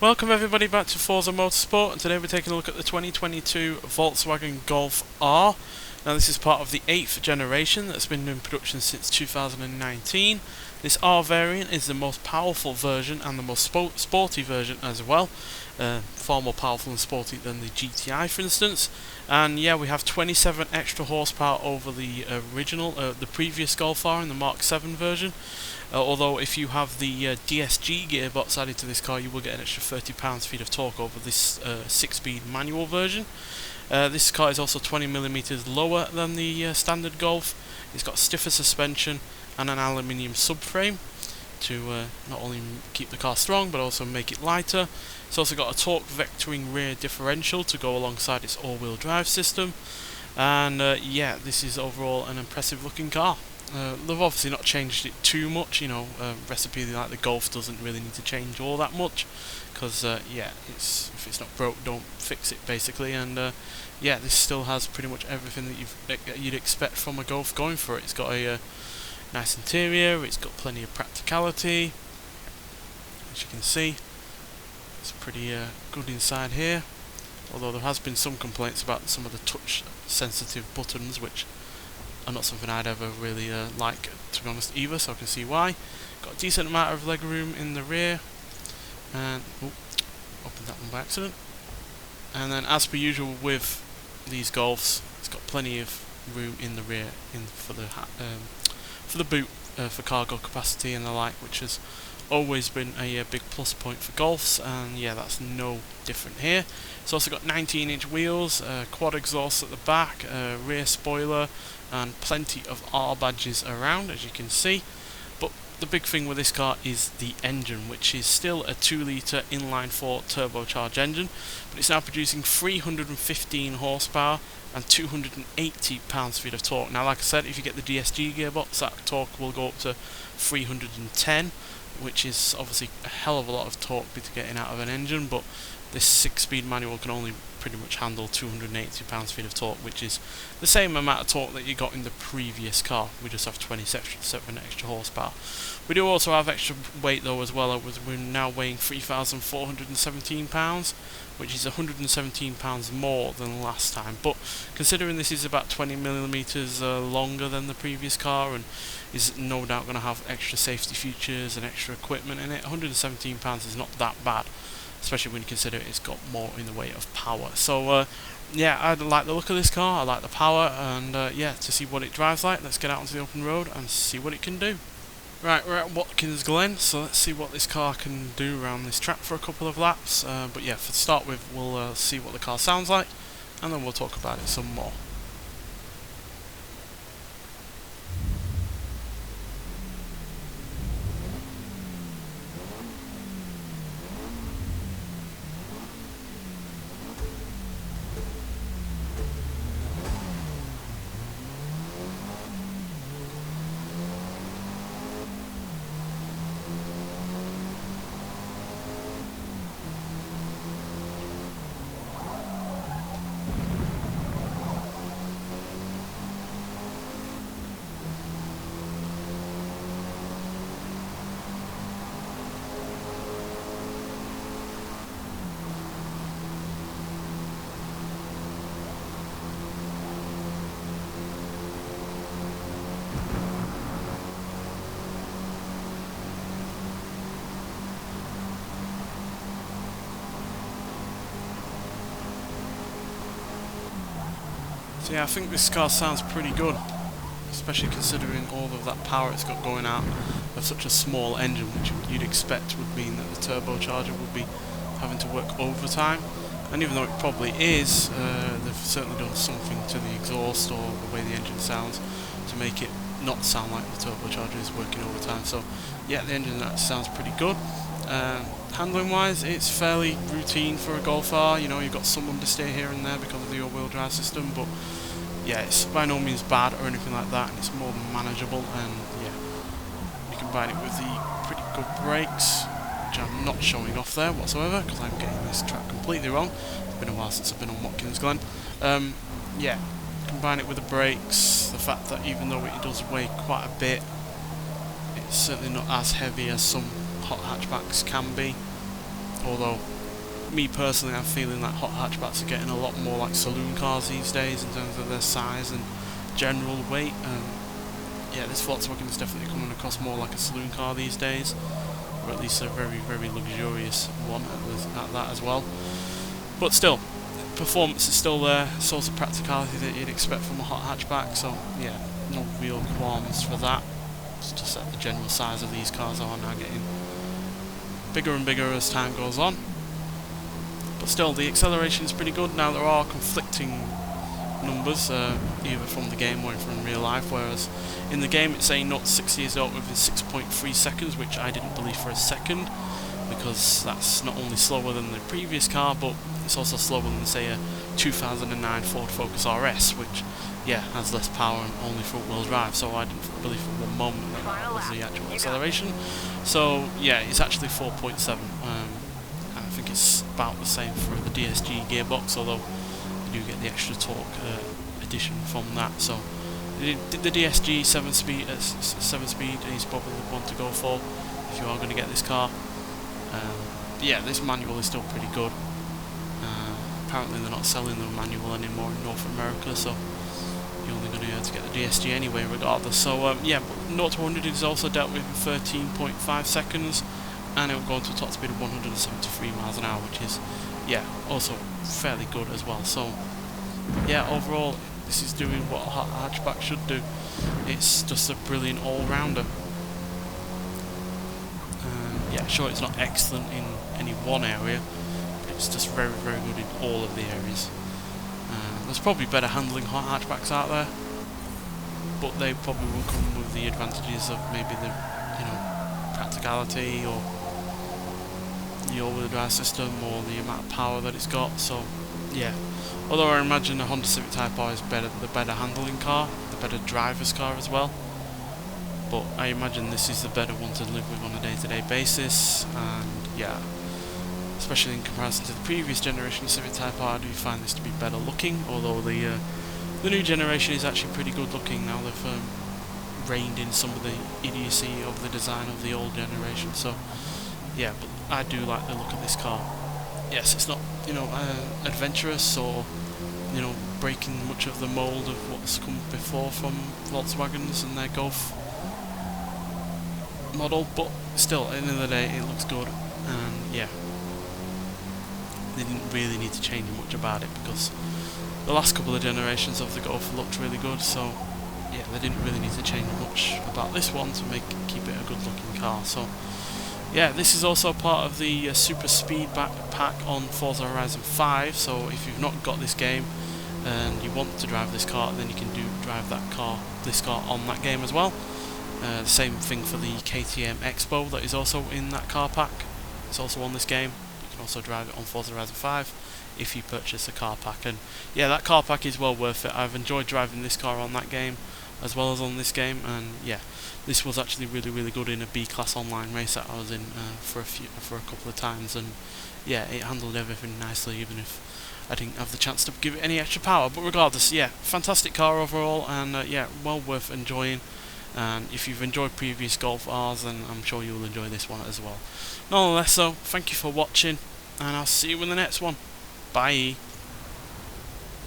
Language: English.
Welcome everybody back to Forza Motorsport, and today we're taking a look at the 2022 Volkswagen Golf R. Now this is part of the 8th generation that's been in production since 2019. This R variant is the most powerful version and the most sporty version as well. Far more powerful and sporty than the GTI for instance. And yeah, we have 27 extra horsepower over the the previous Golf R in the Mark 7 version. Although if you have the DSG gearbox added to this car, you will get an extra 30 pounds-feet of torque over this 6-speed manual version. This car is also 20mm lower than the standard Golf. It's got stiffer suspension and an aluminium subframe to not only keep the car strong but also make it lighter. It's also got a torque vectoring rear differential to go alongside its all-wheel drive system. And yeah, this is overall an impressive looking car. They've obviously not changed it too much, you know, recipe like the Golf doesn't really need to change all that much, because yeah, if it's not broke, don't fix it basically. And yeah, this still has pretty much everything that you'd expect from a Golf going for it. It's got a nice interior, it's got plenty of practicality, as you can see. It's pretty good inside here, although there has been some complaints about some of the touch sensitive buttons, which are not something I'd ever really like, to be honest, either, so I can see why. Got a decent amount of leg room in the rear, and opened that one by accident. And then, as per usual with these Golfs, it's got plenty of room in the rear for the boot for cargo capacity and the like, which has always been a big plus point for Golfs, and yeah, that's no different here. It's also got 19-inch wheels, quad exhaust at the back, rear spoiler, and plenty of R badges around, as you can see. But the big thing with this car is the engine, which is still a 2-litre inline-4 turbocharged engine, but it's now producing 315 horsepower and 280 pounds-feet of torque. Now, like I said, if you get the DSG gearbox, that torque will go up to 310, which is obviously a hell of a lot of torque to getting out of an engine, but this 6-speed manual can only pretty much handle 280 pounds-feet of torque, which is the same amount of torque that you got in the previous car. We just have 27 extra horsepower. We do also have extra weight though as well. We're now weighing 3,417 pounds, which is 117 pounds more than last time. But considering this is about 20mm longer than the previous car and is no doubt going to have extra safety features and extra equipment in it, 117 pounds is not that bad, especially when you consider it's got more in the way of power. So yeah, I like the look of this car, I like the power, and yeah, to see what it drives like, let's get out onto the open road and see what it can do. Right, we're at Watkins Glen, so let's see what this car can do around this track for a couple of laps. But yeah, to start with, we'll see what the car sounds like, and then we'll talk about it some more. So yeah, I think this car sounds pretty good, especially considering all of that power it's got going out of such a small engine, which you'd expect would mean that the turbocharger would be having to work overtime. And even though it probably is, they've certainly done something to the exhaust or the way the engine sounds to make it not sound like the turbocharger is working overtime. So yeah, the engine sounds pretty good. Handling wise, it's fairly routine for a Golf R. You know, you've got some understeer here and there because of the all-wheel drive system, but yeah, it's by no means bad or anything like that, and it's more than manageable. And yeah, you combine it with the pretty good brakes, which I'm not showing off there whatsoever because I'm getting this track completely wrong. It's been a while since I've been on Watkins Glen. Yeah, combine it with the brakes, the fact that even though it does weigh quite a bit, it's certainly not as heavy as some hot hatchbacks can be. although me personally, I'm feeling that hot hatchbacks are getting a lot more like saloon cars these days in terms of their size and general weight. Yeah, this Volkswagen is definitely coming across more like a saloon car these days, or at least a very, very luxurious one at that as well. But still, performance is still there, sort of practicality that you'd expect from a hot hatchback, so yeah, no real qualms for that. It's just that the general size of these cars are now getting bigger and bigger as time goes on. But still, the acceleration is pretty good. Now there are conflicting numbers, either from the game or from real life, whereas in the game it's saying 0 to 60 is out within 6.3 seconds, which I didn't believe for a second, because that's not only slower than the previous car, but it's also slower than, say, a 2009 Ford Focus RS, which, yeah, has less power and only front-wheel drive, so I didn't believe for one moment that was the actual acceleration. So, yeah, it's actually 4.7, and I think it's about the same for the DSG gearbox, although you do get the extra torque addition from that. So, the DSG 7-speed is probably the one to go for if you are going to get this car. Yeah, this manual is still pretty good. Apparently they're not selling the manual anymore in North America, so you're only going to be able to get the DSG anyway regardless. So yeah, but 0 to 100 is also dealt with in 13.5 seconds, and it will go to a top speed of 173 miles an hour, which is, yeah, also fairly good as well. So yeah, overall this is doing what a hatchback should do. It's just a brilliant all-rounder. Yeah, sure, it's not excellent in any one area, but it's just very, very good in all of the areas. There's probably better handling hot hatchbacks out there, but they probably will come with the advantages of maybe the, practicality, or the all-wheel drive system, or the amount of power that it's got. So yeah, although I imagine the Honda Civic Type R is the better handling car, the better driver's car as well. But I imagine this is the better one to live with on a day-to-day basis, and yeah, especially in comparison to the previous generation Civic Type R, I do find this to be better looking, although the new generation is actually pretty good looking now. They've reined in some of the idiocy of the design of the old generation, so yeah, but I do like the look of this car. Yes, it's not, adventurous or, breaking much of the mould of what's come before from Volkswagens and their Golf model, but still, at the end of the day, it looks good, and yeah, they didn't really need to change much about it, because the last couple of generations of the Golf looked really good, so yeah, they didn't really need to change much about this one to keep it a good looking car. So yeah, this is also part of the Super Speed pack on Forza Horizon 5, so if you've not got this game and you want to drive this car, then you can drive this car on that game as well. The same thing for the KTM Expo that is also in that car pack. It's also on this game. You can also drive it on Forza Horizon 5 if you purchase a car pack. And yeah, that car pack is well worth it. I've enjoyed driving this car on that game as well as on this game, and yeah, this was actually really, really good in a B-class online race that I was in for a couple of times, and yeah, it handled everything nicely, even if I didn't have the chance to give it any extra power. But regardless, yeah, fantastic car overall, and yeah, well worth enjoying. And if you've enjoyed previous Golf Rs, then I'm sure you'll enjoy this one as well. Nonetheless, so thank you for watching, and I'll see you in the next one. Bye.